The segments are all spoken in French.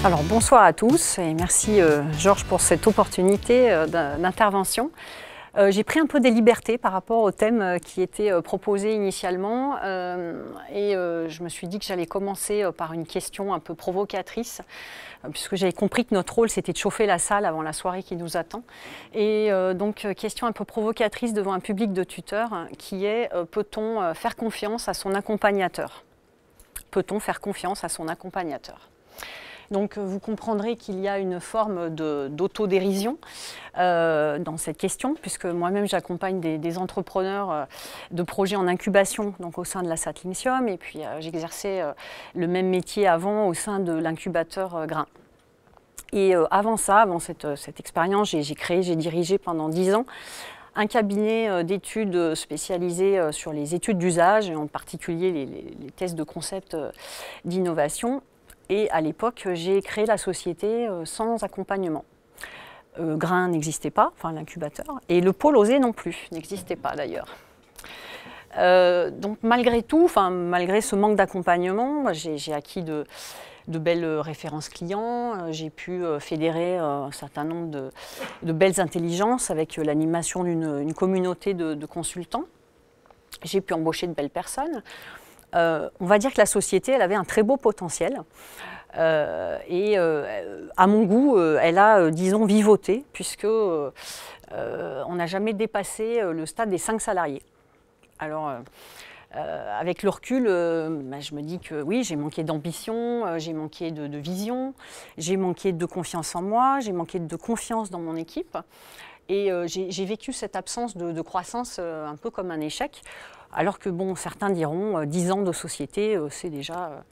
Alors bonsoir à tous et merci Georges pour cette opportunité d'intervention. J'ai pris un peu des libertés par rapport au thème qui était proposé initialement et je me suis dit que j'allais commencer par une question un peu provocatrice puisque j'avais compris que notre rôle c'était de chauffer la salle avant la soirée qui nous attend. Et donc question un peu provocatrice devant un public de tuteurs qui est peut-on faire confiance à son accompagnateur? Peut-on faire confiance à son accompagnateur? Donc vous comprendrez qu'il y a une forme d'autodérision dans cette question, puisque moi-même j'accompagne des entrepreneurs de projets en incubation donc au sein de la SAT Lynxium, et puis j'exerçais le même métier avant au sein de l'incubateur Grain. Et avant ça, avant cette expérience, j'ai dirigé pendant 10 ans un cabinet d'études spécialisé sur les études d'usage, et en particulier les tests de concept d'innovation. Et à l'époque, j'ai créé la société sans accompagnement. Grain n'existait pas, enfin l'incubateur, et le pôle OSE non plus, n'existait pas d'ailleurs. Donc malgré tout, malgré ce manque d'accompagnement, j'ai acquis de belles références clients, j'ai pu fédérer un certain nombre de belles intelligences avec l'animation d'une communauté de consultants. J'ai pu embaucher de belles personnes. On va dire que la société, elle avait un très beau potentiel et à mon goût, elle a, disons, vivoté puisque on n'a jamais dépassé le stade des 5 salariés. Alors, avec le recul, je me dis que oui, j'ai manqué d'ambition, j'ai manqué de vision, j'ai manqué de confiance en moi, j'ai manqué de confiance dans mon équipe. Et j'ai vécu cette absence de croissance un peu comme un échec. Alors que bon, certains diront 10 ans de société, c'est déjà,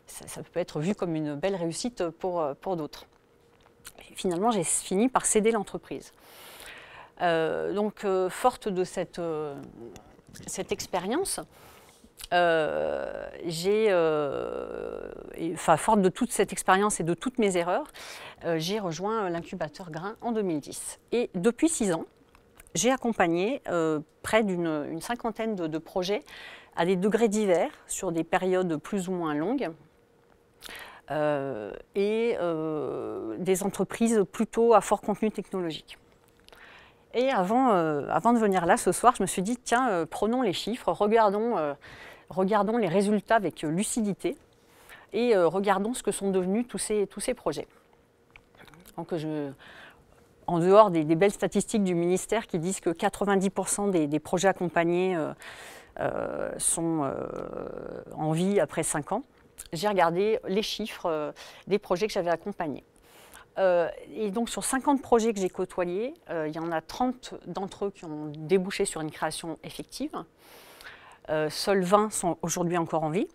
ça peut être vu comme une belle réussite pour d'autres. Finalement, j'ai fini par céder l'entreprise. Donc, forte de cette expérience, forte de toute cette expérience et de toutes mes erreurs, j'ai rejoint l'incubateur Grain en 2010. Et depuis 6 ans, j'ai accompagné près d'une cinquantaine de projets à des degrés divers, sur des périodes plus ou moins longues, et des entreprises plutôt à fort contenu technologique. Et avant de venir là ce soir, je me suis dit, tiens, prenons les chiffres, regardons les résultats avec lucidité et regardons ce que sont devenus tous ces projets. Donc, en dehors des belles statistiques du ministère qui disent que 90% des projets accompagnés sont en vie après 5 ans, j'ai regardé les chiffres des projets que j'avais accompagnés. Et donc sur 50 projets que j'ai côtoyés, il y en a 30 d'entre eux qui ont débouché sur une création effective. Seuls 20 sont aujourd'hui encore en vie,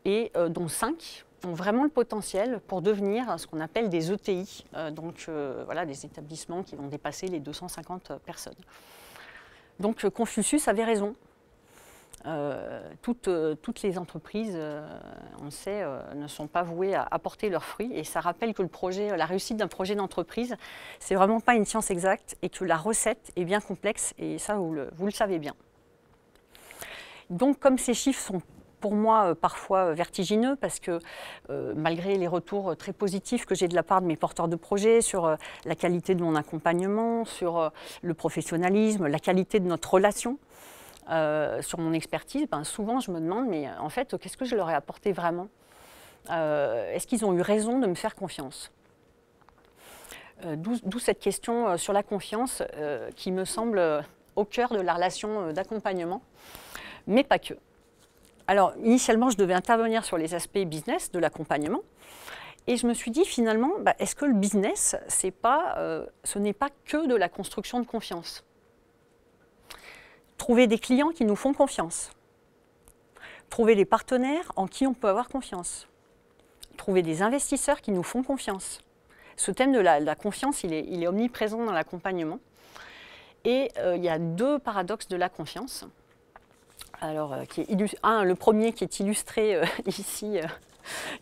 et dont 5 ont vraiment le potentiel pour devenir ce qu'on appelle des ETI, voilà, des établissements qui vont dépasser les 250 personnes. Donc Confucius avait raison. Toutes les entreprises, on le sait, ne sont pas vouées à porter leurs fruits, et ça rappelle que la réussite d'un projet d'entreprise, c'est vraiment pas une science exacte, et que la recette est bien complexe, et ça vous le savez bien. Donc comme ces chiffres sont pour moi parfois vertigineux, parce que malgré les retours très positifs que j'ai de la part de mes porteurs de projets sur la qualité de mon accompagnement, sur le professionnalisme, la qualité de notre relation, sur mon expertise, souvent je me demande, mais en fait, qu'est-ce que je leur ai apporté vraiment? Est-ce qu'ils ont eu raison de me faire confiance? D'où cette question sur la confiance qui me semble au cœur de la relation d'accompagnement, mais pas que. Alors, initialement, je devais intervenir sur les aspects business de l'accompagnement, et je me suis dit finalement, est-ce que le business, ce n'est pas que de la construction de confiance? Trouver des clients qui nous font confiance, trouver des partenaires en qui on peut avoir confiance, trouver des investisseurs qui nous font confiance. Ce thème de la confiance, il est omniprésent dans l'accompagnement, et il y a 2 paradoxes de la confiance. Alors, le premier qui est illustré ici,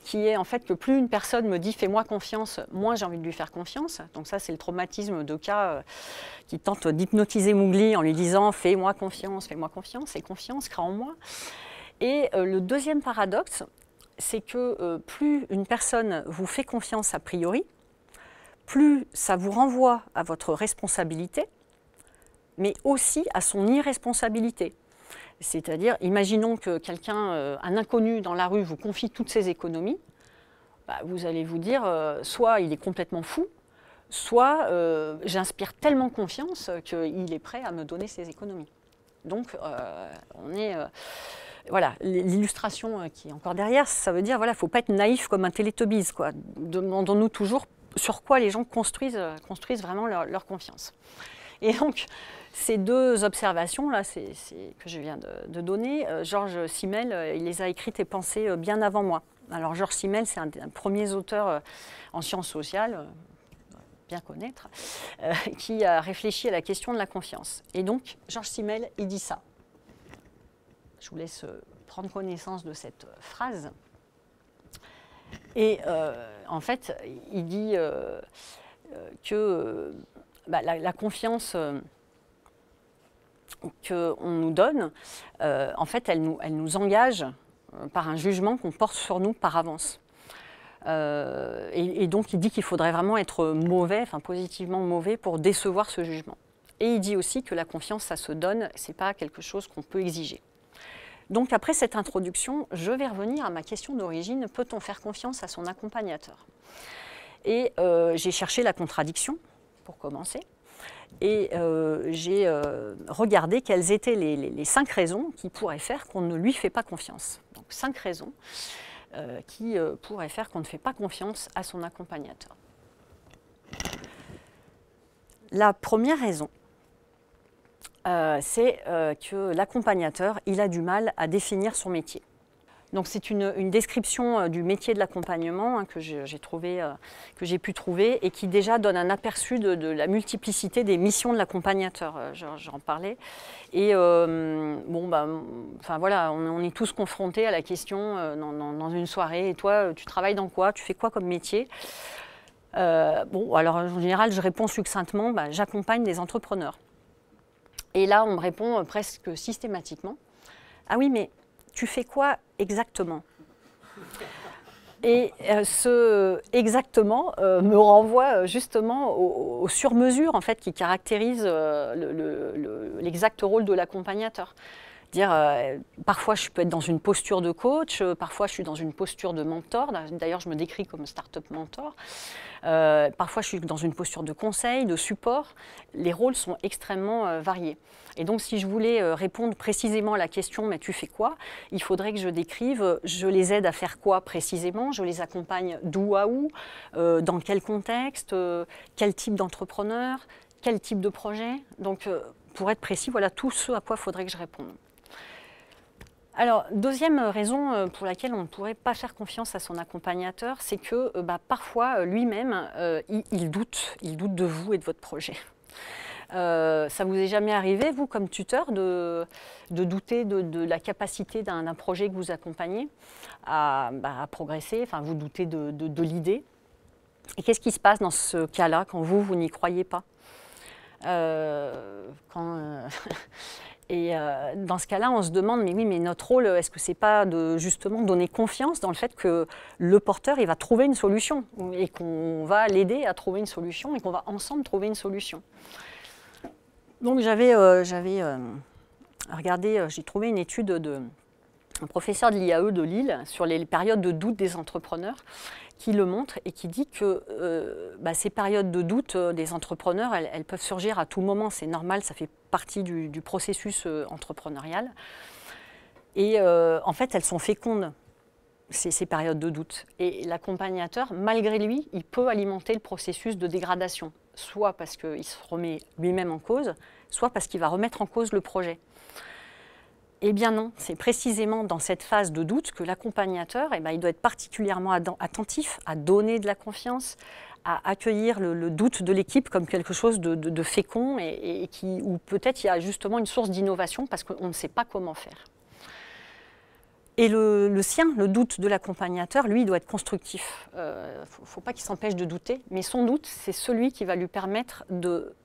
qui est en fait que plus une personne me dit « fais-moi confiance », moins j'ai envie de lui faire confiance. Donc ça, c'est le traumatisme de cas qui tente d'hypnotiser Mowgli en lui disant « fais-moi confiance, et confiance, crois en moi ». Et le deuxième paradoxe, c'est que plus une personne vous fait confiance a priori, plus ça vous renvoie à votre responsabilité, mais aussi à son irresponsabilité. C'est-à-dire, imaginons que quelqu'un, un inconnu dans la rue, vous confie toutes ses économies, bah, vous allez vous dire, soit il est complètement fou, soit j'inspire tellement confiance qu'il est prêt à me donner ses économies. Donc, on est... voilà, l'illustration qui est encore derrière, ça veut dire, voilà, il ne faut pas être naïf comme un Télétobies, quoi. Demandons-nous toujours sur quoi les gens construisent vraiment leur confiance. Et donc, ces deux observations-là que je viens de donner, Georges Simmel, il les a écrites et pensées bien avant moi. Alors, Georges Simmel, c'est un des premiers auteurs en sciences sociales, bien connaître, qui a réfléchi à la question de la confiance. Et donc, Georges Simmel, il dit ça. Je vous laisse prendre connaissance de cette phrase. Et en fait, il dit que la confiance qu'on nous donne, en fait, elle nous engage par un jugement qu'on porte sur nous par avance. Et donc, il dit qu'il faudrait vraiment être mauvais, enfin positivement mauvais, pour décevoir ce jugement. Et il dit aussi que la confiance, ça se donne, c'est pas quelque chose qu'on peut exiger. Donc, après cette introduction, je vais revenir à ma question d'origine, peut-on faire confiance à son accompagnateur? Et j'ai cherché la contradiction, pour commencer, et j'ai regardé quelles étaient les 5 raisons qui pourraient faire qu'on ne lui fait pas confiance. Donc, 5 raisons qui pourraient faire qu'on ne fait pas confiance à son accompagnateur. La première raison, c'est que l'accompagnateur, il a du mal à définir son métier. Donc c'est une description du métier de l'accompagnement que j'ai pu trouver et qui déjà donne un aperçu de la multiplicité des missions de l'accompagnateur. J'en parlais. Et enfin voilà, on est tous confrontés à la question dans une soirée. Et toi, tu travailles dans quoi? Tu fais quoi comme métier? Alors en général, je réponds succinctement, j'accompagne des entrepreneurs. Et là, on me répond presque systématiquement, ah oui, mais tu fais quoi exactement? Et ce exactement me renvoie justement aux sur-mesures en fait, qui caractérisent l'exact rôle de l'accompagnateur. Parfois je peux être dans une posture de coach, parfois je suis dans une posture de mentor, d'ailleurs je me décris comme start-up mentor, parfois je suis dans une posture de conseil, de support. Les rôles sont extrêmement variés. Et donc si je voulais répondre précisément à la question mais tu fais quoi, il faudrait que je décrive, je les aide à faire quoi précisément, je les accompagne d'où à où, dans quel contexte, quel type d'entrepreneur, quel type de projet. Donc pour être précis, voilà tout ce à quoi il faudrait que je réponde. Alors, deuxième raison pour laquelle on ne pourrait pas faire confiance à son accompagnateur, c'est que parfois, lui-même, il doute de vous et de votre projet. Ça vous est jamais arrivé, vous, comme tuteur, de douter de la capacité d'un projet que vous accompagnez à progresser, enfin, vous doutez de l'idée. Et qu'est-ce qui se passe dans ce cas-là, quand vous n'y croyez pas? Et dans ce cas-là, on se demande, mais oui, mais notre rôle, est-ce que c'est pas de justement donner confiance dans le fait que le porteur, il va trouver une solution et qu'on va l'aider à trouver une solution et qu'on va ensemble trouver une solution. Donc j'avais regardé, j'ai trouvé une étude d'un professeur de l'IAE de Lille sur les périodes de doute des entrepreneurs qui le montre et qui dit que ces périodes de doute des entrepreneurs, elles peuvent surgir à tout moment, c'est normal, ça fait partie du processus entrepreneurial. Et en fait, elles sont fécondes, ces périodes de doute. Et l'accompagnateur, malgré lui, il peut alimenter le processus de dégradation, soit parce qu'il se remet lui-même en cause, soit parce qu'il va remettre en cause le projet. Eh bien non, c'est précisément dans cette phase de doute que l'accompagnateur, il doit être particulièrement attentif à donner de la confiance, à accueillir le doute de l'équipe comme quelque chose de fécond et où peut-être il y a justement une source d'innovation parce qu'on ne sait pas comment faire. Et le sien, le doute de l'accompagnateur, lui, il doit être constructif. Il ne faut pas qu'il s'empêche de douter, mais son doute, c'est celui qui va lui permettre de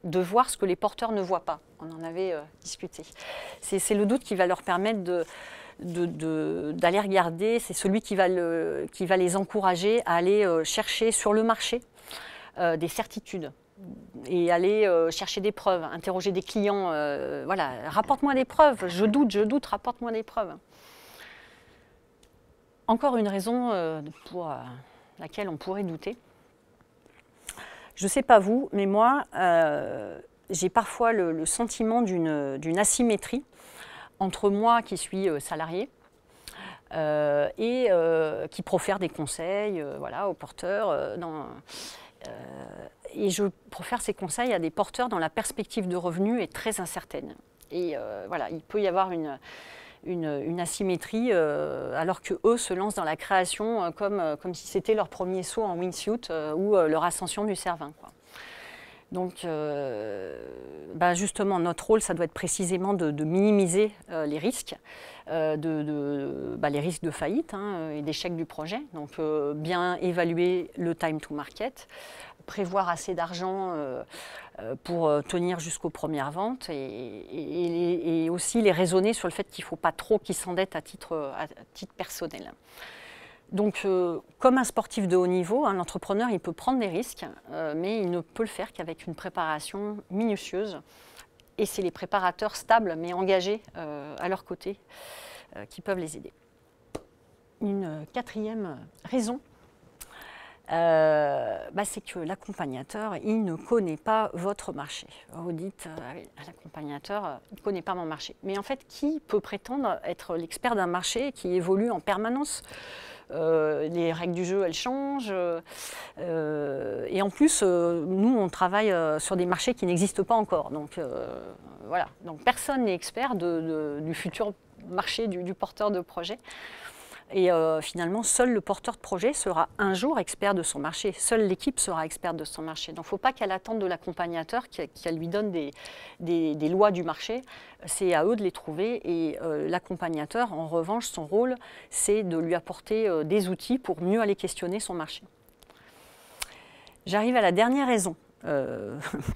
voir ce que les porteurs ne voient pas. On en avait discuté. C'est le doute qui va leur permettre d'aller regarder, c'est celui qui va les encourager à aller chercher sur le marché des certitudes et aller chercher des preuves, interroger des clients, voilà, rapporte-moi des preuves, je doute, rapporte-moi des preuves. Encore une raison pour laquelle on pourrait douter. Je ne sais pas vous, mais moi, j'ai parfois le sentiment d'une asymétrie entre moi qui suis salarié et qui profère des conseils voilà, aux porteurs. Et je profère ces conseils à des porteurs dont la perspective de revenus est très incertaine. Et voilà, il peut y avoir une asymétrie alors qu'eux se lancent dans la création comme si c'était leur premier saut en wingsuit ou leur ascension du Cervin, quoi. Donc justement, notre rôle, ça doit être précisément de minimiser les risques, les risques de faillite et d'échec du projet. Donc bien évaluer le time to market, prévoir assez d'argent pour tenir jusqu'aux premières ventes et aussi les raisonner sur le fait qu'il ne faut pas trop qu'ils s'endettent à titre personnel. Donc, comme un sportif de haut niveau, l'entrepreneur il peut prendre des risques, mais il ne peut le faire qu'avec une préparation minutieuse. Et c'est les préparateurs stables mais engagés à leur côté qui peuvent les aider. Une quatrième raison, c'est que l'accompagnateur, il ne connaît pas votre marché. Vous dites, l'accompagnateur, il ne connaît pas mon marché. Mais en fait, qui peut prétendre être l'expert d'un marché qui évolue en permanence ? Les règles du jeu, elles changent. Et en plus, nous, on travaille sur des marchés qui n'existent pas encore. Donc, voilà. Donc, personne n'est expert du futur marché du porteur de projet. Et finalement, seul le porteur de projet sera un jour expert de son marché. Seule l'équipe sera experte de son marché. Donc, il ne faut pas qu'elle attende de l'accompagnateur qu'elle lui donne des lois du marché. C'est à eux de les trouver. Et l'accompagnateur, en revanche, son rôle, c'est de lui apporter des outils pour mieux aller questionner son marché. J'arrive à la dernière raison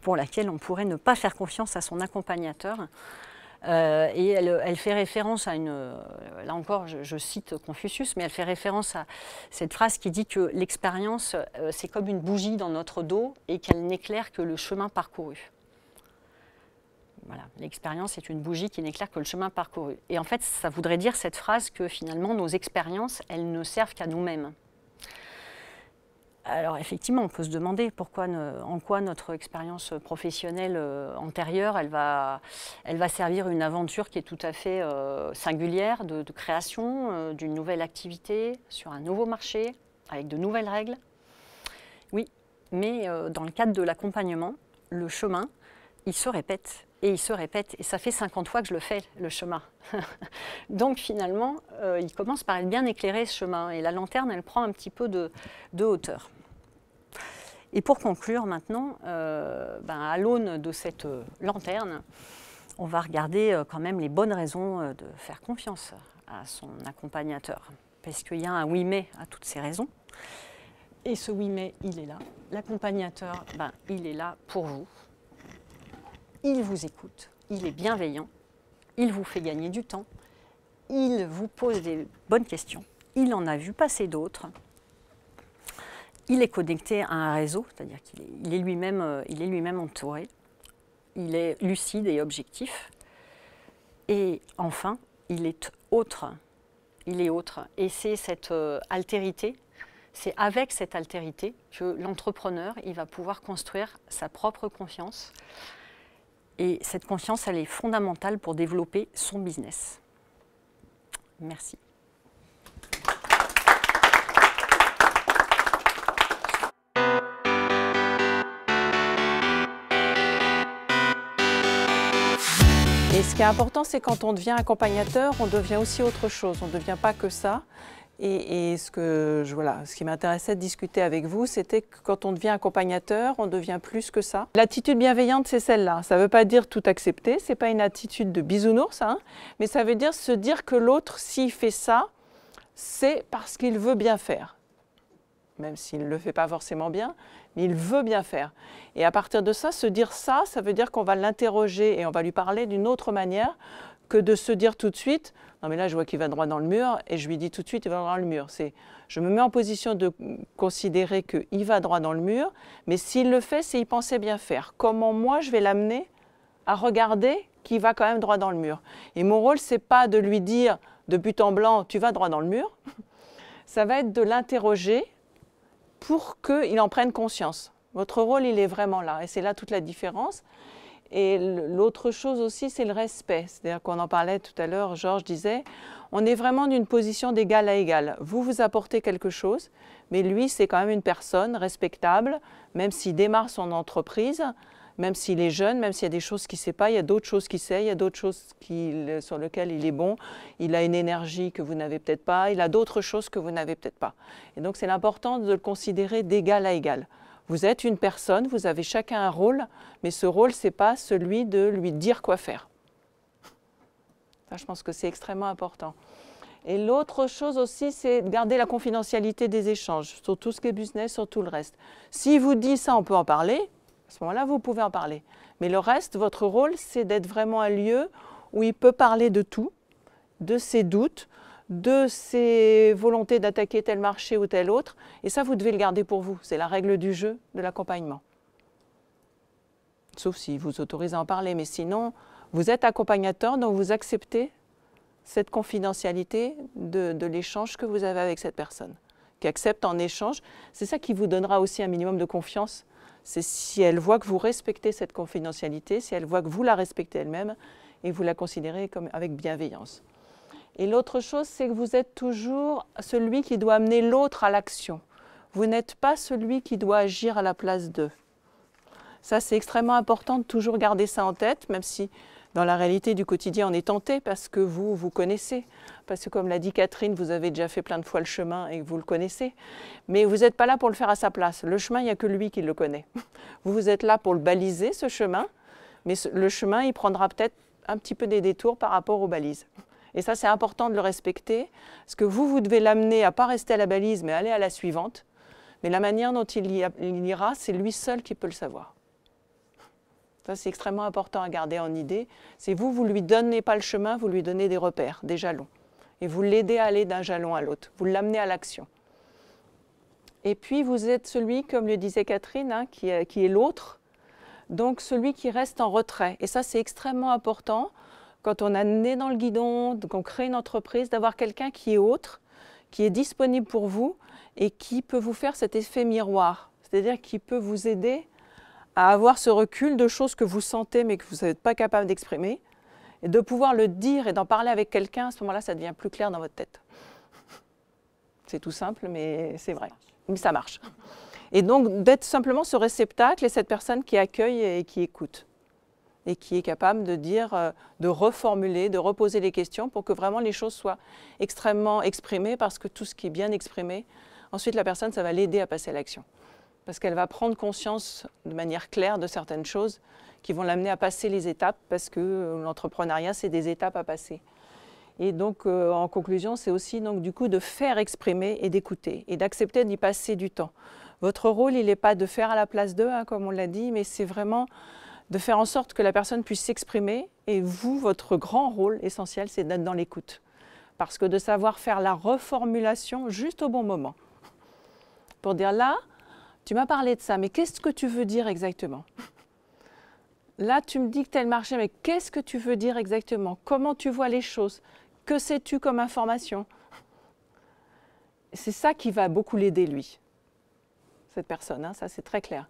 pour laquelle on pourrait ne pas faire confiance à son accompagnateur. Et elle fait référence à là encore je cite Confucius, mais elle fait référence à cette phrase qui dit que l'expérience c'est comme une bougie dans notre dos et qu'elle n'éclaire que le chemin parcouru. Voilà, l'expérience est une bougie qui n'éclaire que le chemin parcouru. Et en fait, ça voudrait dire cette phrase que finalement nos expériences, elles ne servent qu'à nous-mêmes. Alors effectivement, on peut se demander en quoi notre expérience professionnelle antérieure, elle va servir une aventure qui est tout à fait singulière de création d'une nouvelle activité sur un nouveau marché, avec de nouvelles règles. Oui, mais dans le cadre de l'accompagnement, le chemin, il se répète, et ça fait 50 fois que je le fais, le chemin. Donc finalement, il commence par être bien éclairé ce chemin, et la lanterne, elle prend un petit peu de hauteur. Et pour conclure maintenant, à l'aune de cette lanterne, on va regarder quand même les bonnes raisons de faire confiance à son accompagnateur. Parce qu'il y a un oui mais à toutes ces raisons. Et ce oui mais, il est là. L'accompagnateur, il est là pour vous. Il vous écoute, il est bienveillant, il vous fait gagner du temps, il vous pose des bonnes questions, il en a vu passer d'autres. Il est connecté à un réseau, c'est-à-dire qu'il est lui-même entouré. Il est lucide et objectif. Et enfin, il est autre. Il est autre. Et c'est cette altérité, c'est avec cette altérité que l'entrepreneur, il va pouvoir construire sa propre confiance. Et cette confiance, elle est fondamentale pour développer son business. Merci. Et ce qui est important, c'est quand on devient accompagnateur, on devient aussi autre chose. On ne devient pas que ça. Et ce qui m'intéressait de discuter avec vous, c'était que quand on devient accompagnateur, on devient plus que ça. L'attitude bienveillante, c'est celle-là. Ça ne veut pas dire tout accepter, ce n'est pas une attitude de bisounours, mais ça veut dire se dire que l'autre, s'il fait ça, c'est parce qu'il veut bien faire. Même s'il ne le fait pas forcément bien, mais il veut bien faire. Et à partir de ça, se dire ça, ça veut dire qu'on va l'interroger et on va lui parler d'une autre manière que de se dire tout de suite, non mais là je vois qu'il va droit dans le mur et je lui dis tout de suite il va droit dans le mur. Je me mets en position de considérer qu'il va droit dans le mur, mais s'il le fait, c'est qu'il pensait bien faire. Comment moi je vais l'amener à regarder qu'il va quand même droit dans le mur. Et mon rôle, c'est pas de lui dire de but en blanc, tu vas droit dans le mur. Ça va être de l'interroger pour qu'il en prenne conscience. Votre rôle, il est vraiment là. Et c'est là toute la différence. Et l'autre chose aussi, c'est le respect. C'est-à-dire qu'on en parlait tout à l'heure, Georges disait, on est vraiment d'une position d'égal à égal. Vous, vous apportez quelque chose, mais lui, c'est quand même une personne respectable, même s'il démarre son entreprise, même s'il est jeune, même s'il y a des choses qu'il ne sait pas, il y a d'autres choses qu'il sait, il y a d'autres choses sur lesquelles il est bon, il a une énergie que vous n'avez peut-être pas, il a d'autres choses que vous n'avez peut-être pas. Et donc c'est l'important de le considérer d'égal à égal. Vous êtes une personne, vous avez chacun un rôle, mais ce rôle, ce n'est pas celui de lui dire quoi faire. Ça, je pense que c'est extrêmement important. Et l'autre chose aussi, c'est de garder la confidentialité des échanges, sur tout ce qui est business, sur tout le reste. S'il vous dit ça, on peut en parler, à ce moment-là, vous pouvez en parler. Mais le reste, votre rôle, c'est d'être vraiment un lieu où il peut parler de tout, de ses doutes, de ses volontés d'attaquer tel marché ou tel autre. Et ça, vous devez le garder pour vous. C'est la règle du jeu de l'accompagnement. Sauf s'il vous autorise à en parler. Mais sinon, vous êtes accompagnateur, donc vous acceptez cette confidentialité de l'échange que vous avez avec cette personne, qui accepte en échange. C'est ça qui vous donnera aussi un minimum de confiance. C'est si elle voit que vous respectez cette confidentialité, si elle voit que vous la respectez elle-même et vous la considérez comme avec bienveillance. Et l'autre chose, c'est que vous êtes toujours celui qui doit amener l'autre à l'action. Vous n'êtes pas celui qui doit agir à la place d'eux. Ça, c'est extrêmement important de toujours garder ça en tête, même si dans la réalité du quotidien, on est tenté parce que vous connaissez. Parce que comme l'a dit Catherine, vous avez déjà fait plein de fois le chemin et vous le connaissez. Mais vous n'êtes pas là pour le faire à sa place. Le chemin, il n'y a que lui qui le connaît. Vous êtes là pour le baliser, ce chemin. Mais le chemin, il prendra peut-être un petit peu des détours par rapport aux balises. Et ça, c'est important de le respecter, parce que vous devez l'amener à ne pas rester à la balise, mais aller à la suivante. Mais la manière dont il ira, c'est lui seul qui peut le savoir. Ça, c'est extrêmement important à garder en idée. C'est vous ne lui donnez pas le chemin, vous lui donnez des repères, des jalons. Et vous l'aidez à aller d'un jalon à l'autre. Vous l'amenez à l'action. Et puis, vous êtes celui, comme le disait Catherine, hein, qui est l'autre, donc celui qui reste en retrait. Et ça, c'est extrêmement important. Quand on a le nez dans le guidon, qu'on crée une entreprise, d'avoir quelqu'un qui est autre, qui est disponible pour vous et qui peut vous faire cet effet miroir. C'est-à-dire qui peut vous aider à avoir ce recul de choses que vous sentez mais que vous n'êtes pas capable d'exprimer. Et de pouvoir le dire et d'en parler avec quelqu'un, à ce moment-là, ça devient plus clair dans votre tête. C'est tout simple, mais c'est vrai. Mais ça marche. Et donc, d'être simplement ce réceptacle et cette personne qui accueille et qui écoute. Et qui est capable de dire, de reformuler, de reposer les questions pour que vraiment les choses soient extrêmement exprimées, parce que tout ce qui est bien exprimé, ensuite la personne, ça va l'aider à passer à l'action. Parce qu'elle va prendre conscience de manière claire de certaines choses qui vont l'amener à passer les étapes, parce que l'entrepreneuriat, c'est des étapes à passer. Et donc, en conclusion, c'est aussi donc, du coup de faire exprimer et d'écouter, et d'accepter d'y passer du temps. Votre rôle, il n'est pas de faire à la place d'eux, hein, comme on l'a dit, mais c'est vraiment de faire en sorte que la personne puisse s'exprimer. Et vous, votre grand rôle essentiel, c'est d'être dans l'écoute. Parce que de savoir faire la reformulation juste au bon moment. Pour dire là, tu m'as parlé de ça, mais qu'est-ce que tu veux dire exactement? Là, tu me dis que tel marché, mais qu'est-ce que tu veux dire exactement? Comment tu vois les choses? Que sais-tu comme information? C'est ça qui va beaucoup l'aider, lui, cette personne, hein, ça c'est très clair.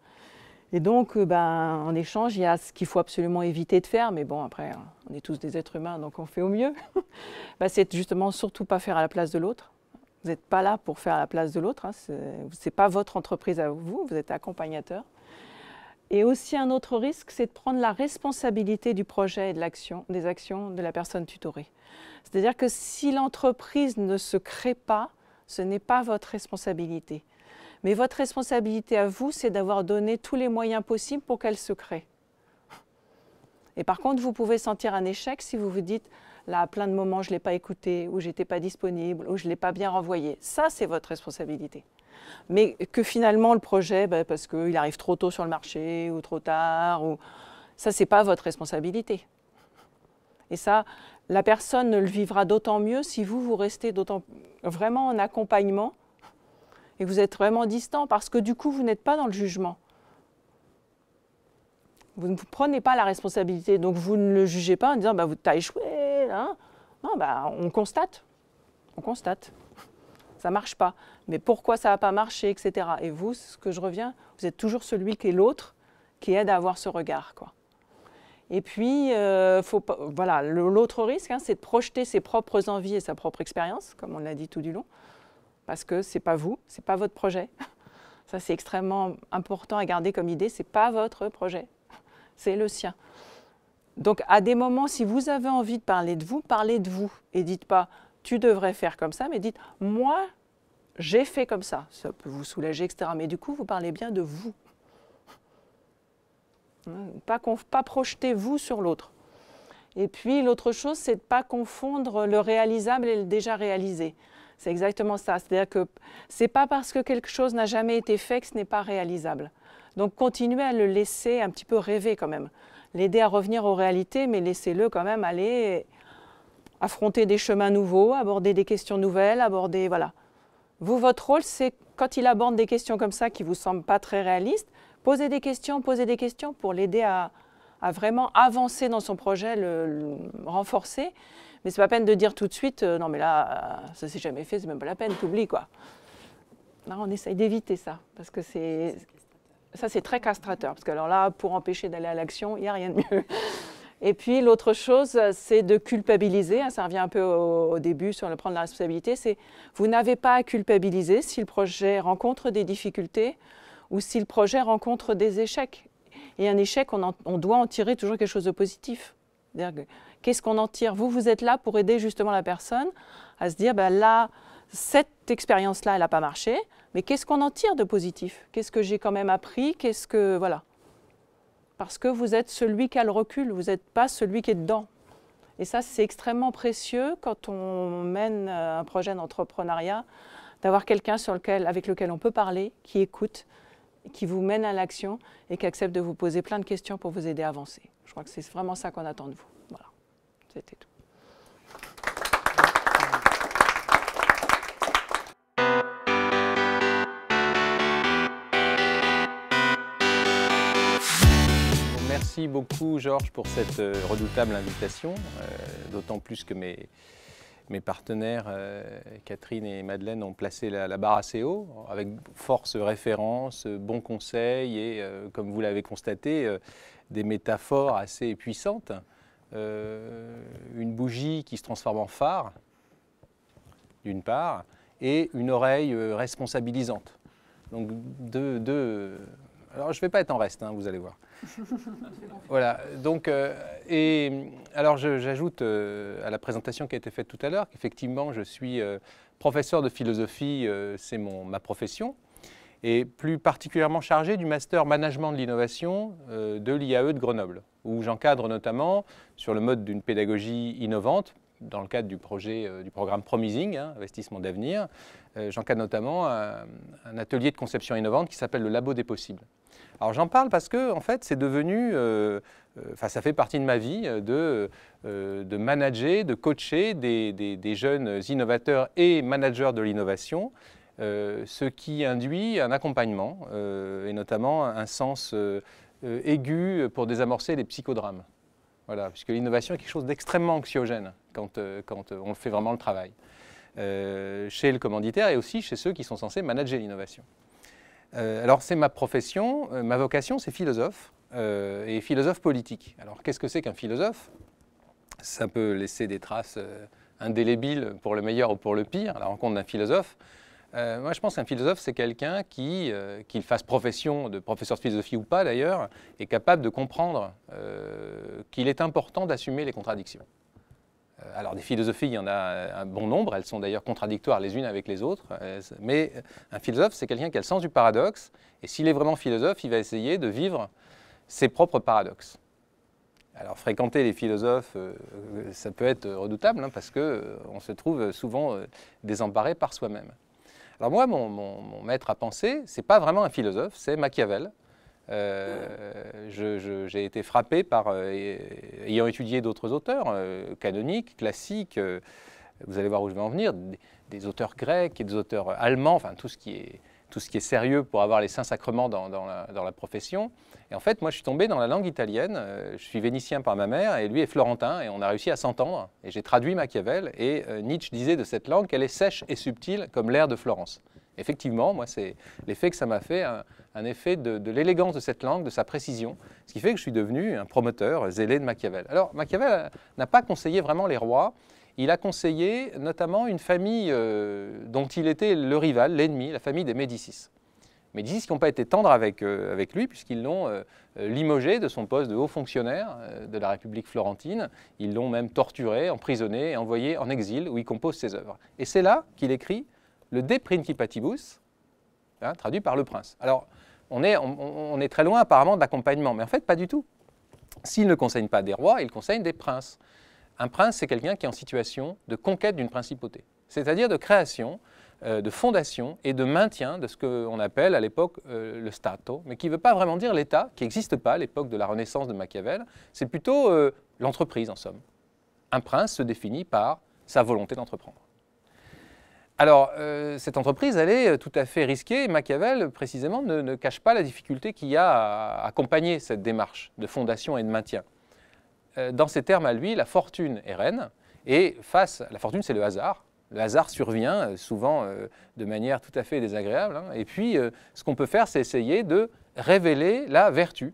Et donc, en échange, il y a ce qu'il faut absolument éviter de faire, mais bon, après, on est tous des êtres humains, donc on fait au mieux. C'est justement surtout pas faire à la place de l'autre. Vous n'êtes pas là pour faire à la place de l'autre, hein. Ce n'est pas votre entreprise à vous, vous êtes accompagnateur. Et aussi un autre risque, c'est de prendre la responsabilité du projet et des actions de la personne tutorée. C'est-à-dire que si l'entreprise ne se crée pas, ce n'est pas votre responsabilité. Mais votre responsabilité à vous, c'est d'avoir donné tous les moyens possibles pour qu'elle se crée. Et par contre, vous pouvez sentir un échec si vous vous dites, là, à plein de moments, je ne l'ai pas écouté, ou je n'étais pas disponible, ou je ne l'ai pas bien renvoyé. Ça, c'est votre responsabilité. Mais que finalement, le projet, parce qu'il arrive trop tôt sur le marché, ou trop tard, ça, ce n'est pas votre responsabilité. Et ça, La personne ne le vivra d'autant mieux si vous restez vraiment en accompagnement et vous êtes vraiment distant parce que du coup, vous n'êtes pas dans le jugement. Vous ne prenez pas la responsabilité, donc vous ne le jugez pas en disant bah, « t'as échoué hein ». Non, bah, on constate. Ça ne marche pas. Mais pourquoi ça n'a pas marché, etc. Et vous, ce que je reviens, vous êtes toujours celui qui est l'autre, qui aide à avoir ce regard, quoi. Et puis, voilà, l'autre risque, hein, c'est de projeter ses propres envies et sa propre expérience, comme on l'a dit tout du long, parce que ce n'est pas vous, ce n'est pas votre projet. Ça, c'est extrêmement important à garder comme idée, ce n'est pas votre projet, c'est le sien. Donc, à des moments, si vous avez envie de parler de vous, parlez de vous. Et dites pas « tu devrais faire comme ça », mais dites « moi, j'ai fait comme ça ». Ça peut vous soulager, etc. Mais du coup, vous parlez bien de vous. Pas projeter vous sur l'autre. Et puis l'autre chose, c'est de ne pas confondre le réalisable et le déjà réalisé. C'est exactement ça. C'est-à-dire que ce n'est pas parce que quelque chose n'a jamais été fait que ce n'est pas réalisable. Donc continuez à le laisser un petit peu rêver quand même. L'aider à revenir aux réalités, mais laissez-le quand même aller affronter des chemins nouveaux, aborder des questions nouvelles, voilà. Vous, votre rôle, c'est quand il aborde des questions comme ça qui ne vous semblent pas très réalistes, posez des questions pour l'aider à vraiment avancer dans son projet, le renforcer. Mais ce n'est pas peine de dire tout de suite, non mais là, ça ne s'est jamais fait, c'est même pas la peine, t'oublies quoi. Là, on essaye d'éviter ça, parce que ça c'est très castrateur, parce que alors là, pour empêcher d'aller à l'action, il n'y a rien de mieux. Et puis l'autre chose, c'est de culpabiliser, hein, ça revient un peu au début sur le prendre la responsabilité, c'est vous n'avez pas à culpabiliser si le projet rencontre des difficultés ou si le projet rencontre des échecs. Et un échec, on doit en tirer toujours quelque chose de positif. Qu'est-ce qu'on en tire? Vous êtes là pour aider justement la personne à se dire, ben là, cette expérience-là, elle n'a pas marché, mais qu'est-ce qu'on en tire de positif? Qu'est-ce que j'ai quand même appris? Voilà. Parce que vous êtes celui qui a le recul, vous n'êtes pas celui qui est dedans. Et ça, c'est extrêmement précieux quand on mène un projet d'entrepreneuriat, d'avoir quelqu'un avec lequel on peut parler, qui écoute, qui vous mène à l'action et qui accepte de vous poser plein de questions pour vous aider à avancer. Je crois que c'est vraiment ça qu'on attend de vous. Voilà, c'était tout. Merci beaucoup Georges pour cette redoutable invitation, d'autant plus que mes partenaires Catherine et Madeleine ont placé la barre assez haut, avec force référence, bons conseils et, comme vous l'avez constaté, des métaphores assez puissantes. Une bougie qui se transforme en phare, d'une part, et une oreille responsabilisante. Donc alors je ne vais pas être en reste, hein, vous allez voir. Voilà, donc, alors j'ajoute à la présentation qui a été faite tout à l'heure qu'effectivement je suis professeur de philosophie, c'est ma profession, et plus particulièrement chargé du master management de l'innovation de l'IAE de Grenoble, où j'encadre notamment sur le mode d'une pédagogie innovante, dans le cadre du programme Promising, hein, investissement d'avenir. J'encadre notamment un atelier de conception innovante qui s'appelle le Labo des possibles. Alors j'en parle parce que en fait c'est devenu, ça fait partie de ma vie de manager, de coacher des jeunes innovateurs et managers de l'innovation, ce qui induit un accompagnement et notamment un sens aigu pour désamorcer les psychodrames. Voilà, puisque l'innovation est quelque chose d'extrêmement anxiogène quand on fait vraiment le travail. Chez le commanditaire et aussi chez ceux qui sont censés manager l'innovation. Alors c'est ma profession, ma vocation c'est philosophe et philosophe politique. Alors qu'est-ce que c'est qu'un philosophe? Ça peut laisser des traces indélébiles pour le meilleur ou pour le pire, à la rencontre d'un philosophe. Moi je pense qu'un philosophe c'est quelqu'un qui, qu'il fasse profession de professeur de philosophie ou pas d'ailleurs, est capable de comprendre qu'il est important d'assumer les contradictions. Alors des philosophies, il y en a un bon nombre, elles sont d'ailleurs contradictoires les unes avec les autres, mais un philosophe, c'est quelqu'un qui a le sens du paradoxe, et s'il est vraiment philosophe, il va essayer de vivre ses propres paradoxes. Alors fréquenter les philosophes, ça peut être redoutable, hein, parce qu'on se trouve souvent désemparé par soi-même. Alors moi, mon maître à penser, ce n'est pas vraiment un philosophe, c'est Machiavel, J'ai été frappé par, ayant étudié d'autres auteurs canoniques, classiques, vous allez voir où je vais en venir, des auteurs grecs et des auteurs allemands, enfin tout ce qui est sérieux pour avoir les saints sacrements dans la profession. Et en fait, moi, je suis tombé dans la langue italienne. Je suis vénitien par ma mère et lui est florentin et on a réussi à s'entendre. Et j'ai traduit Machiavel et Nietzsche disait de cette langue qu'elle est sèche et subtile comme l'air de Florence. Effectivement, moi, c'est l'effet que ça m'a fait, un effet de l'élégance de cette langue, de sa précision, ce qui fait que je suis devenu un promoteur zélé de Machiavel. Alors, Machiavel n'a pas conseillé vraiment les rois. Il a conseillé notamment une famille dont il était le rival, l'ennemi, la famille des Médicis. Médicis qui n'ont pas été tendres avec lui, puisqu'ils l'ont limogé de son poste de haut fonctionnaire de la République florentine. Ils l'ont même torturé, emprisonné et envoyé en exil, où il compose ses œuvres. Et c'est là qu'il écrit le De Principatibus, traduit par le prince. Alors, on est très loin apparemment de l'accompagnement, mais en fait, pas du tout. S'il ne conseille pas des rois, il conseille des princes. Un prince, c'est quelqu'un qui est en situation de conquête d'une principauté, c'est-à-dire de création, de fondation et de maintien de ce qu'on appelle à l'époque le Stato, mais qui ne veut pas vraiment dire l'État, qui n'existe pas à l'époque de la Renaissance de Machiavel, c'est plutôt l'entreprise en somme. Un prince se définit par sa volonté d'entreprendre. Alors, cette entreprise, elle est tout à fait risquée. Machiavel, précisément, ne cache pas la difficulté qu'il y a à accompagner cette démarche de fondation et de maintien. Dans ces termes à lui, la fortune est reine, et la fortune, c'est le hasard. Le hasard survient souvent de manière tout à fait désagréable. Et puis, ce qu'on peut faire, c'est essayer de révéler la vertu,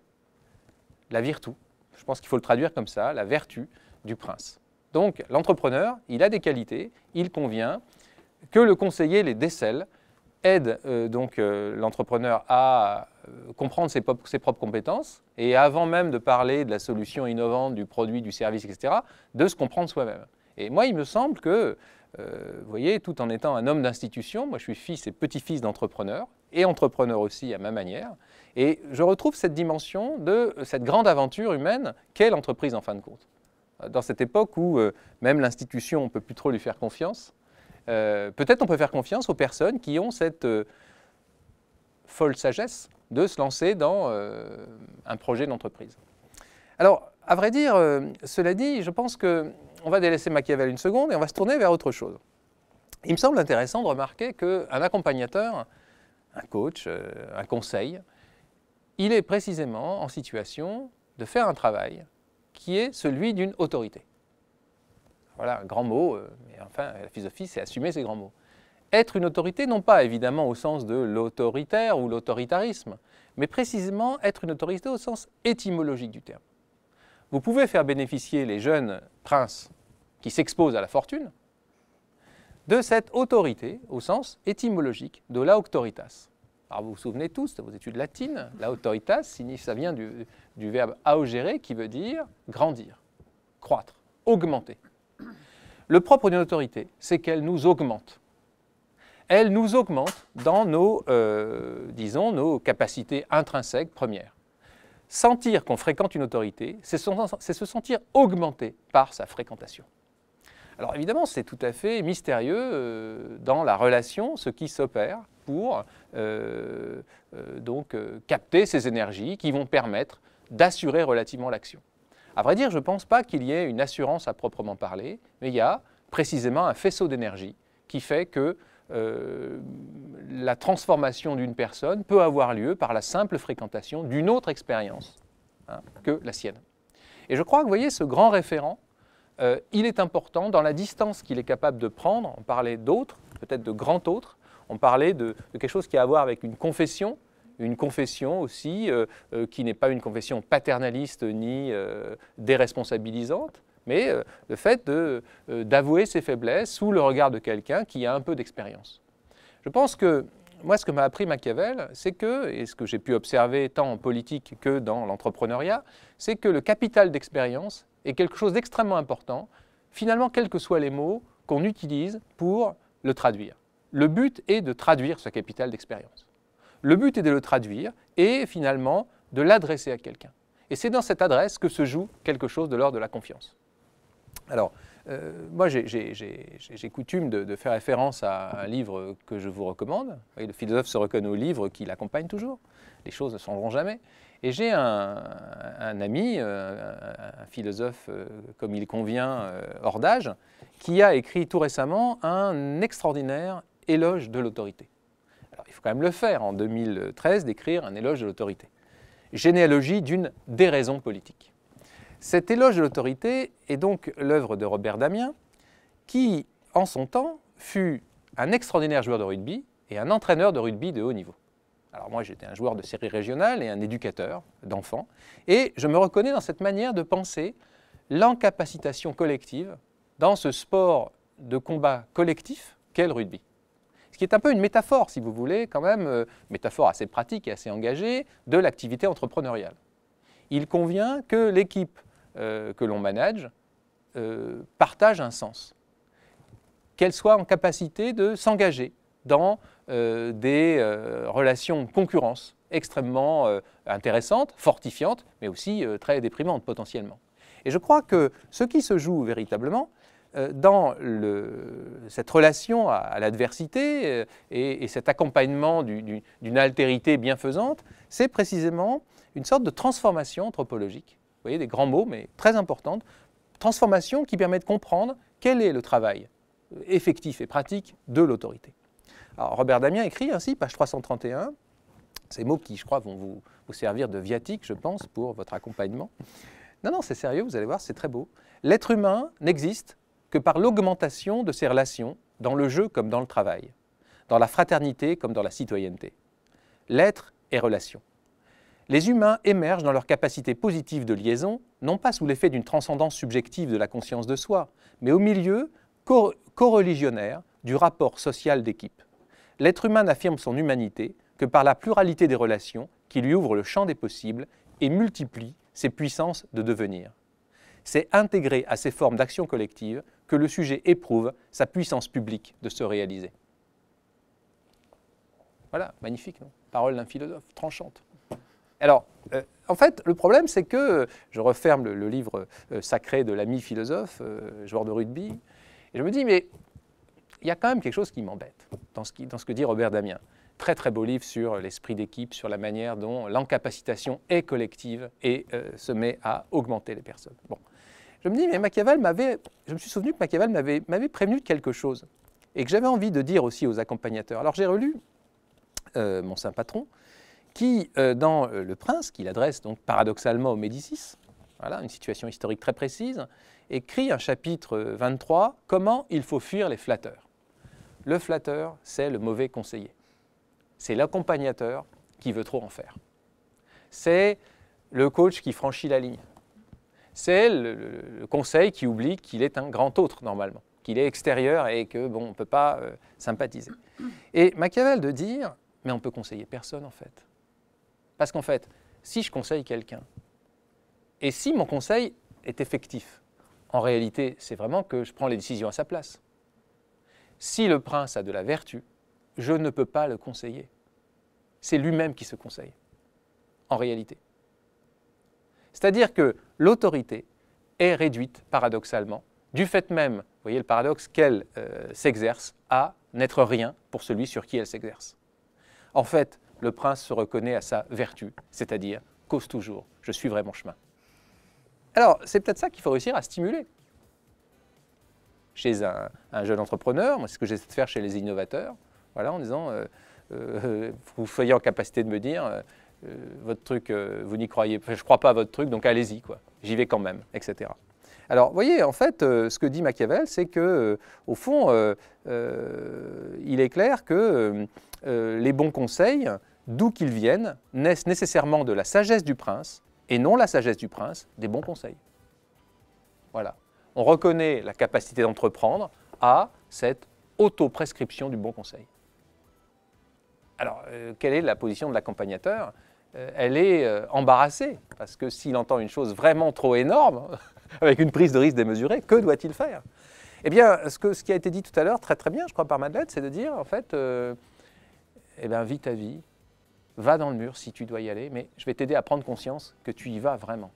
la virtu. Je pense qu'il faut le traduire comme ça, la vertu du prince. Donc, l'entrepreneur, il a des qualités, il convient que le conseiller les décèle, aide l'entrepreneur à comprendre ses propres compétences et avant même de parler de la solution innovante, du produit, du service, etc., de se comprendre soi-même. Et moi, il me semble que, vous voyez, tout en étant un homme d'institution, moi je suis fils et petit-fils d'entrepreneur, et entrepreneur aussi à ma manière, et je retrouve cette dimension de cette grande aventure humaine qu'est l'entreprise en fin de compte. Dans cette époque où même l'institution, on ne peut plus trop lui faire confiance, peut-être on peut faire confiance aux personnes qui ont cette folle sagesse de se lancer dans un projet d'entreprise. Alors, à vrai dire, cela dit, je pense qu'on va délaisser Machiavel une seconde et on va se tourner vers autre chose. Il me semble intéressant de remarquer qu'un accompagnateur, un coach, un conseil, il est précisément en situation de faire un travail qui est celui d'une autorité. Voilà, un grand mot, mais enfin, la philosophie, c'est assumer ces grands mots. Être une autorité, non pas évidemment au sens de l'autoritaire ou l'autoritarisme, mais précisément être une autorité au sens étymologique du terme. Vous pouvez faire bénéficier les jeunes princes qui s'exposent à la fortune de cette autorité au sens étymologique de la auctoritas. Alors vous vous souvenez tous de vos études latines, la auctoritas, ça vient du verbe augere qui veut dire grandir, croître, augmenter. Le propre d'une autorité, c'est qu'elle nous augmente. Elle nous augmente dans nos capacités intrinsèques premières. Sentir qu'on fréquente une autorité, c'est se sentir augmenté par sa fréquentation. Alors évidemment, c'est tout à fait mystérieux dans la relation, ce qui s'opère pour capter ces énergies qui vont permettre d'assurer relativement l'action. À vrai dire, je ne pense pas qu'il y ait une assurance à proprement parler, mais il y a précisément un faisceau d'énergie qui fait que la transformation d'une personne peut avoir lieu par la simple fréquentation d'une autre expérience que la sienne. Et je crois que, vous voyez, ce grand référent, il est important dans la distance qu'il est capable de prendre. On parlait d'autres, peut-être de grands autres, on parlait de quelque chose qui a à voir avec une confession aussi qui n'est pas une confession paternaliste ni déresponsabilisante, mais le fait d'avouer ses faiblesses sous le regard de quelqu'un qui a un peu d'expérience. Je pense que, moi, ce que m'a appris Machiavel, c'est que, et ce que j'ai pu observer tant en politique que dans l'entrepreneuriat, c'est que le capital d'expérience est quelque chose d'extrêmement important, finalement, quels que soient les mots qu'on utilise pour le traduire. Le but est de traduire ce capital d'expérience. Le but est de le traduire et finalement de l'adresser à quelqu'un. Et c'est dans cette adresse que se joue quelque chose de l'ordre de la confiance. Alors, moi, j'ai coutume de faire référence à un livre que je vous recommande. Vous voyez, le philosophe se reconnaît au livre qui l'accompagne toujours. Les choses ne changeront jamais. Et j'ai un ami, un philosophe comme il convient, hors d'âge, qui a écrit tout récemment un extraordinaire éloge de l'autorité. Alors, il faut quand même le faire en 2013, d'écrire un éloge de l'autorité. Généalogie d'une déraison politique. Cet éloge de l'autorité est donc l'œuvre de Robert Damien, qui, en son temps, fut un extraordinaire joueur de rugby et un entraîneur de rugby de haut niveau. Alors moi, j'étais un joueur de série régionale et un éducateur d'enfants, et je me reconnais dans cette manière de penser l'encapacitation collective dans ce sport de combat collectif qu'est le rugby. Ce qui est un peu une métaphore, si vous voulez, quand même, métaphore assez pratique et assez engagée, de l'activité entrepreneuriale. Il convient que l'équipe que l'on manage partage un sens, qu'elle soit en capacité de s'engager dans des relations de concurrence extrêmement intéressantes, fortifiantes, mais aussi très déprimantes potentiellement. Et je crois que ce qui se joue véritablement dans cette relation à l'adversité et cet accompagnement d'une altérité bienfaisante, c'est précisément une sorte de transformation anthropologique. Vous voyez, des grands mots, mais très importantes. Transformation qui permet de comprendre quel est le travail effectif et pratique de l'autorité. Alors, Robert Damien écrit ainsi, page 331, ces mots qui, je crois, vont vous servir de viatique, je pense, pour votre accompagnement. Non, c'est sérieux, vous allez voir, c'est très beau. L'être humain n'existe que par l'augmentation de ses relations, dans le jeu comme dans le travail, dans la fraternité comme dans la citoyenneté. L'être est relation. Les humains émergent dans leur capacité positive de liaison, non pas sous l'effet d'une transcendance subjective de la conscience de soi, mais au milieu coreligionnaire du rapport social d'équipe. L'être humain n'affirme son humanité que par la pluralité des relations qui lui ouvrent le champ des possibles et multiplie ses puissances de devenir. C'est intégré à ces formes d'action collective que le sujet éprouve sa puissance publique de se réaliser. Voilà, magnifique, non? Parole d'un philosophe, tranchante. Alors, en fait, le problème, c'est que, je referme le livre sacré de l'ami philosophe, joueur de rugby, et je me dis, mais il y a quand même quelque chose qui m'embête dans ce que dit Robert Damien. Très très beau livre sur l'esprit d'équipe, sur la manière dont l'encapacitation est collective et se met à augmenter les personnes. Bon. Je me dis, mais je me suis souvenu que Machiavel m'avait prévenu de quelque chose et que j'avais envie de dire aussi aux accompagnateurs. Alors j'ai relu mon saint patron, qui, dans Le Prince, qu'il adresse donc paradoxalement aux Médicis, voilà, une situation historique très précise, écrit un chapitre 23, « Comment il faut fuir les flatteurs ». Le flatteur, c'est le mauvais conseiller. C'est l'accompagnateur qui veut trop en faire. C'est le coach qui franchit la ligne. C'est le conseil qui oublie qu'il est un grand autre, normalement, qu'il est extérieur et que, bon, on ne peut pas sympathiser. Et Machiavel de dire, mais on ne peut conseiller personne, en fait. Parce qu'en fait, si je conseille quelqu'un, et si mon conseil est effectif, en réalité, c'est vraiment que je prends les décisions à sa place. Si le prince a de la vertu, je ne peux pas le conseiller. C'est lui-même qui se conseille, en réalité. C'est-à-dire que l'autorité est réduite, paradoxalement, du fait même, vous voyez le paradoxe, qu'elle s'exerce à n'être rien pour celui sur qui elle s'exerce. En fait, le prince se reconnaît à sa vertu, c'est-à-dire « cause toujours, je suivrai mon chemin ». Alors, c'est peut-être ça qu'il faut réussir à stimuler. Chez un jeune entrepreneur, moi, c'est ce que j'essaie de faire chez les innovateurs, voilà, en disant vous soyez en capacité de me dire votre truc, vous n'y croyez pas, je ne crois pas à votre truc, donc allez-y, quoi, j'y vais quand même, etc. Alors, vous voyez, en fait, ce que dit Machiavel, c'est que, au fond, il est clair que les bons conseils, d'où qu'ils viennent, naissent nécessairement de la sagesse du prince, et non la sagesse du prince des bons conseils. Voilà. On reconnaît la capacité d'entreprendre à cette autoprescription du bon conseil. Alors, quelle est la position de l'accompagnateur? Elle est embarrassée, parce que s'il entend une chose vraiment trop énorme, avec une prise de risque démesurée, que doit-il faire? Eh bien, ce qui a été dit tout à l'heure, très très bien, je crois, par Madeleine, c'est de dire, en fait, eh bien, vis ta vie, va dans le mur si tu dois y aller, mais je vais t'aider à prendre conscience que tu y vas vraiment.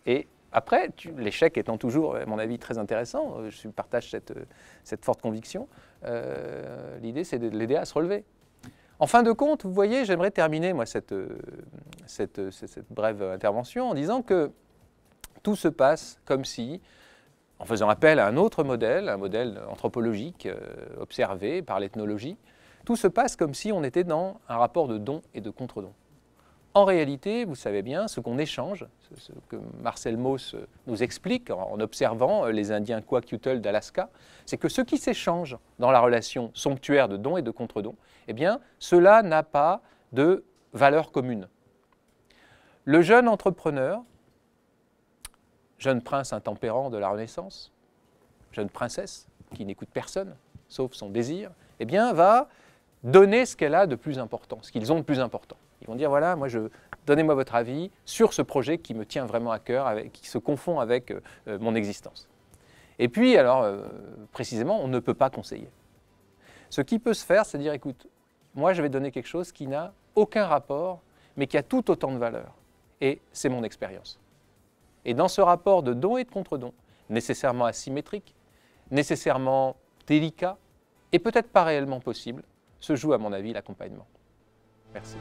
Et Après, l'échec étant toujours, à mon avis, très intéressant, je partage cette forte conviction, l'idée c'est de l'aider à se relever. En fin de compte, vous voyez, j'aimerais terminer moi, cette brève intervention en disant que tout se passe comme si, en faisant appel à un autre modèle, un modèle anthropologique observé par l'ethnologie, tout se passe comme si on était dans un rapport de don et de contre-don. En réalité, vous savez bien, ce qu'on échange, ce que Marcel Mauss nous explique en observant les Indiens Kwakiutl d'Alaska, c'est que ce qui s'échange dans la relation somptuaire de don et de contre-don, eh bien, cela n'a pas de valeur commune. Le jeune entrepreneur, jeune prince intempérant de la Renaissance, jeune princesse qui n'écoute personne, sauf son désir, eh bien, va donner ce qu'elle a de plus important, ce qu'ils ont de plus important. Ils vont dire, voilà, donnez-moi votre avis sur ce projet qui me tient vraiment à cœur, qui se confond avec mon existence. Et puis, alors, précisément, on ne peut pas conseiller. Ce qui peut se faire, c'est dire, écoute, moi, je vais donner quelque chose qui n'a aucun rapport, mais qui a tout autant de valeur. Et c'est mon expérience. Et dans ce rapport de don et de contre-don, nécessairement asymétrique, nécessairement délicat, et peut-être pas réellement possible, se joue, à mon avis, l'accompagnement. Merci.